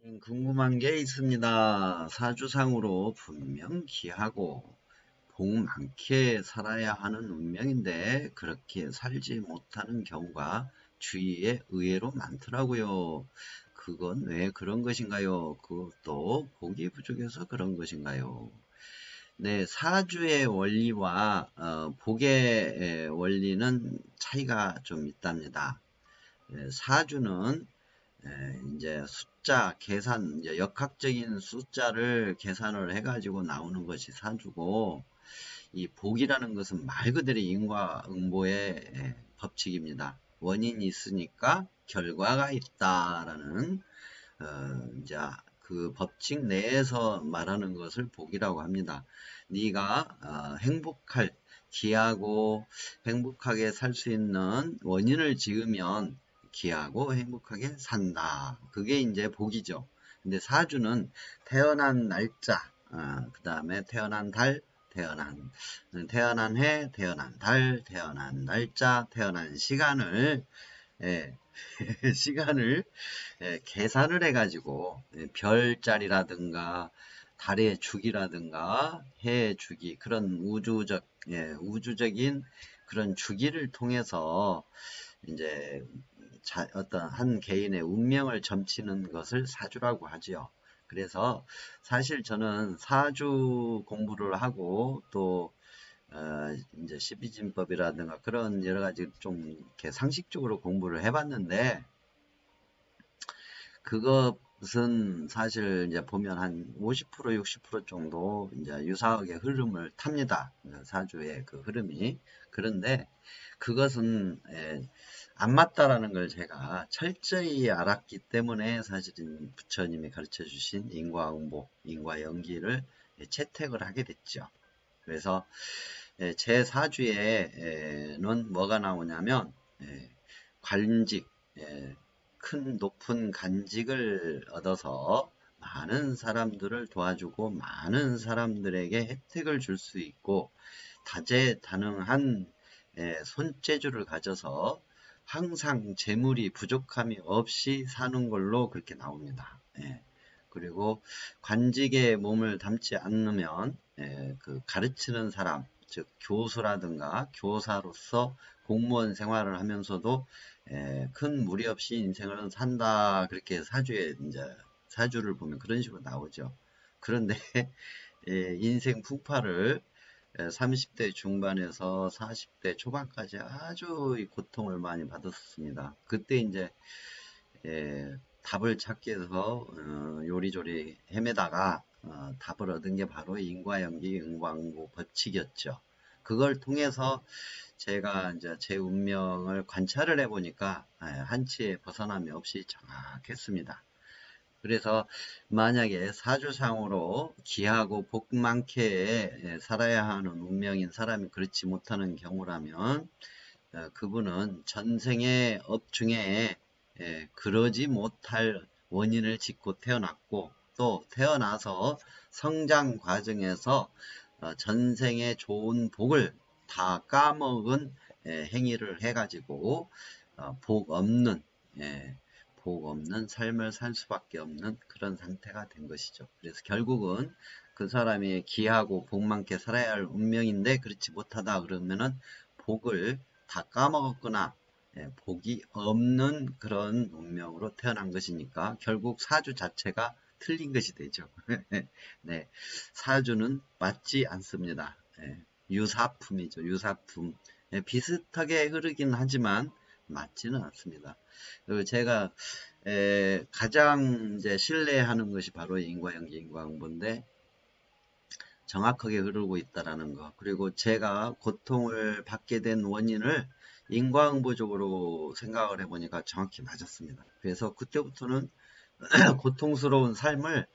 궁금한 게 있습니다. 사주상으로 분명 귀하고 복 많게 살아야 하는 운명인데 그렇게 살지 못하는 경우가 주위에 의외로 많더라고요. 그건 왜 그런 것인가요? 그것도 복이 부족해서 그런 것인가요? 네, 사주의 원리와 복의 원리는 차이가 좀 있답니다. 사주는 이제 숫자 계산, 이제 역학적인 숫자를 계산을 해가지고 나오는 것이 사주고, 이 복이라는 것은 말 그대로 인과응보의 법칙입니다. 원인이 있으니까 결과가 있다라는 이제 그 법칙 내에서 말하는 것을 복이라고 합니다. 네가 기하고 행복하게 살 수 있는 원인을 지으면 기하고 행복하게 산다. 그게 이제 복이죠. 근데 사주는 태어난 날짜, 그 다음에 태어난 달, 태어난 해, 태어난 달, 태어난 날짜, 태어난 시간을 예, 시간을 계산을 해가지고 별자리라든가 달의 주기라든가 해의 주기 그런 우주적인 그런 주기를 통해서 이제 어떤 한 개인의 운명을 점치는 것을 사주라고 하지요. 그래서 사실 저는 사주 공부를 하고 또 이제 십이진법이라든가 그런 여러 가지 좀 이렇게 상식적으로 공부를 해봤는데 그것은 사실 이제 보면 한 50% 60% 정도 이제 유사하게 흐름을 탑니다. 사주의 그 흐름이. 그런데 그것은 안 맞다라는 걸 제가 철저히 알았기 때문에 사실은 부처님이 가르쳐 주신 인과응보, 인과연기를 채택을 하게 됐죠. 그래서 제 사주에는 뭐가 나오냐면 관직, 큰 높은 간직을 얻어서 많은 사람들을 도와주고 많은 사람들에게 혜택을 줄 수 있고 다재다능한 손재주를 가져서 항상 재물이 부족함이 없이 사는 걸로 그렇게 나옵니다. 그리고 관직에 몸을 담지 않으면 그 가르치는 사람, 즉 교수라든가 교사로서 공무원 생활을 하면서도 큰 무리 없이 인생을 산다. 그렇게 사주에 이제 사주를 보면 그런 식으로 나오죠. 그런데 인생 풍파를 30대 중반에서 40대 초반까지 아주 고통을 많이 받았습니다. 그때 이제 답을 찾기 위해서 요리조리 헤매다가 답을 얻은 게 바로 인과연기, 인과응보 법칙이었죠. 그걸 통해서 제가 이제 제 운명을 관찰을 해보니까 한치의 벗어남이 없이 정확했습니다. 그래서 만약에 사주상으로 기하고 복 많게 살아야 하는 운명인 사람이 그렇지 못하는 경우라면 그분은 전생의 업 중에 그러지 못할 원인을 짓고 태어났고 또 태어나서 성장 과정에서 전생의 좋은 복을 다 까먹은 행위를 해가지고 복 없는 복 없는 삶을 살 수밖에 없는 그런 상태가 된 것이죠. 그래서 결국은 그 사람이 기하고 복 많게 살아야 할 운명인데 그렇지 못하다 그러면은 복을 다 까먹었거나 복이 없는 그런 운명으로 태어난 것이니까 결국 사주 자체가 틀린 것이 되죠. 네, 사주는 맞지 않습니다. 유사품이죠. 유사품. 비슷하게 흐르긴 하지만 맞지는 않습니다. 그리고 제가 가장 이제 신뢰하는 것이 바로 인과연기, 인과응보인데 정확하게 흐르고 있다라는 거. 그리고 제가 고통을 받게 된 원인을 인과응보적으로 생각을 해보니까 정확히 맞았습니다. 그래서 그때부터는 고통스러운 삶을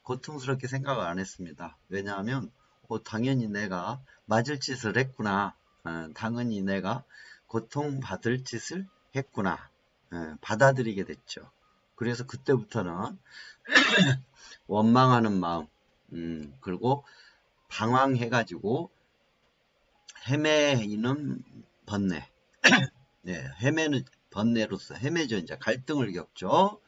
고통스럽게 생각을 안 했습니다. 왜냐하면 당연히 내가 맞을 짓을 했구나. 당연히 내가 고통받을 짓을 했구나. 받아들이게 됐죠. 그래서 그때부터는 원망하는 마음, 그리고 방황해가지고 헤매이는 번뇌, 헤매는 번뇌로서 헤매죠. 이제 갈등을 겪죠.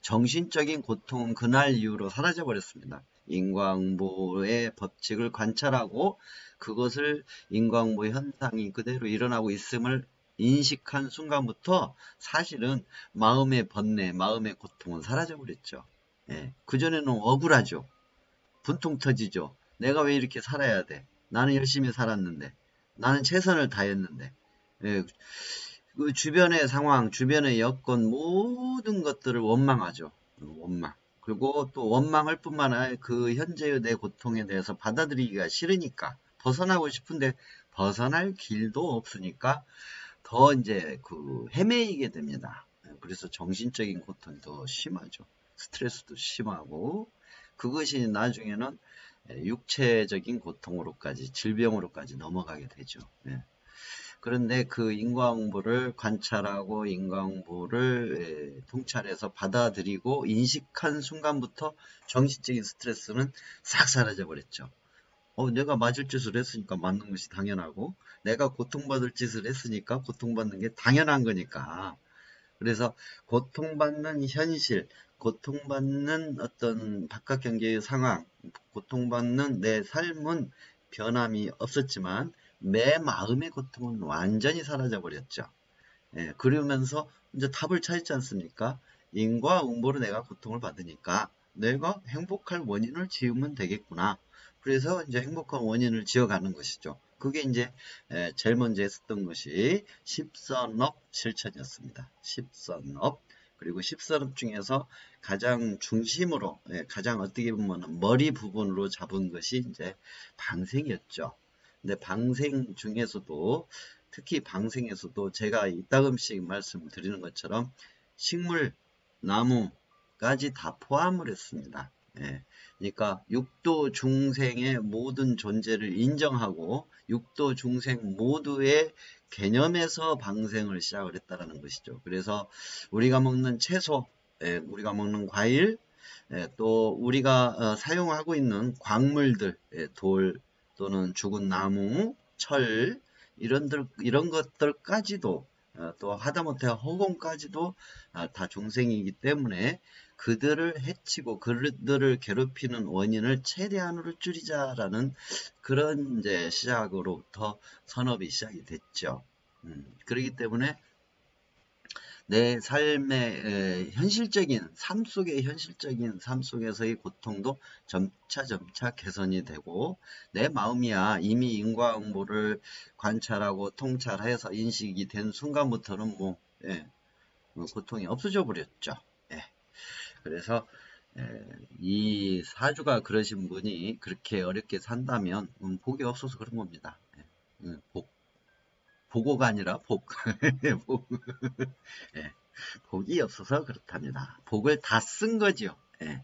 정신적인 고통은 그날 이후로 사라져 버렸습니다. 인과응보의 법칙을 관찰하고 그것을 인과응보 현상이 그대로 일어나고 있음을 인식한 순간부터 사실은 마음의 번뇌, 마음의 고통은 사라져 버렸죠. 예, 그전에는 억울하죠. 분통 터지죠. 내가 왜 이렇게 살아야 돼? 나는 열심히 살았는데, 나는 최선을 다했는데, 예, 그 주변의 상황, 주변의 여건 모든 것들을 원망하죠. 원망. 그리고 또 원망할 뿐만 아니라 그 현재의 내 고통에 대해서 받아들이기가 싫으니까 벗어나고 싶은데 벗어날 길도 없으니까 더 이제 그 헤매이게 됩니다. 그래서 정신적인 고통이 더 심하죠. 스트레스도 심하고 그것이 나중에는 육체적인 고통으로까지 질병으로까지 넘어가게 되죠. 예. 그런데 그 인과응보를 관찰하고 인과응보를 통찰해서 받아들이고 인식한 순간부터 정신적인 스트레스는 싹 사라져 버렸죠. 내가 맞을 짓을 했으니까 맞는 것이 당연하고 내가 고통받을 짓을 했으니까 고통받는 게 당연한 거니까. 그래서 고통받는 현실, 고통받는 어떤 바깥 경계의 상황, 고통받는 내 삶은 변함이 없었지만 내 마음의 고통은 완전히 사라져 버렸죠. 예, 그러면서 이제 답을 찾지 않습니까? 인과응보로 내가 고통을 받으니까 내가 행복할 원인을 지으면 되겠구나. 그래서 이제 행복한 원인을 지어가는 것이죠. 그게 이제 제일 먼저 했었던 것이 십선업 실천이었습니다. 십선업. 그리고 십선업 중에서 가장 중심으로, 가장 어떻게 보면 머리 부분으로 잡은 것이 이제 방생이었죠. 근데 방생 중에서도 특히 방생에서도 제가 이따금씩 말씀드리는 것처럼 식물, 나무까지 다 포함을 했습니다. 예. 그러니까 육도 중생의 모든 존재를 인정하고 육도 중생 모두의 개념에서 방생을 시작을 했다는 것이죠. 그래서 우리가 먹는 채소, 우리가 먹는 과일, 또 우리가 사용하고 있는 광물들, 돌 또는 죽은 나무, 철 이런 것들까지도 또 하다못해 허공까지도 다 중생이기 때문에 그들을 해치고 그들을 괴롭히는 원인을 최대한으로 줄이자라는 그런 이제 시작으로부터 산업이 시작이 됐죠. 그렇기 때문에 내 삶의 현실적인 삶 속의 현실적인 삶 속에서의 고통도 점차 개선이 되고 내 마음이야 이미 인과응보를 관찰하고 통찰해서 인식이 된 순간부터는 뭐 고통이 없어져 버렸죠. 예. 그래서 이 사주가 그러신 분이 그렇게 어렵게 산다면 복이 없어서 그런 겁니다. 보고가 아니라 복. 복. 예. 복이 없어서 그렇답니다. 복을 다 쓴 거죠. 예.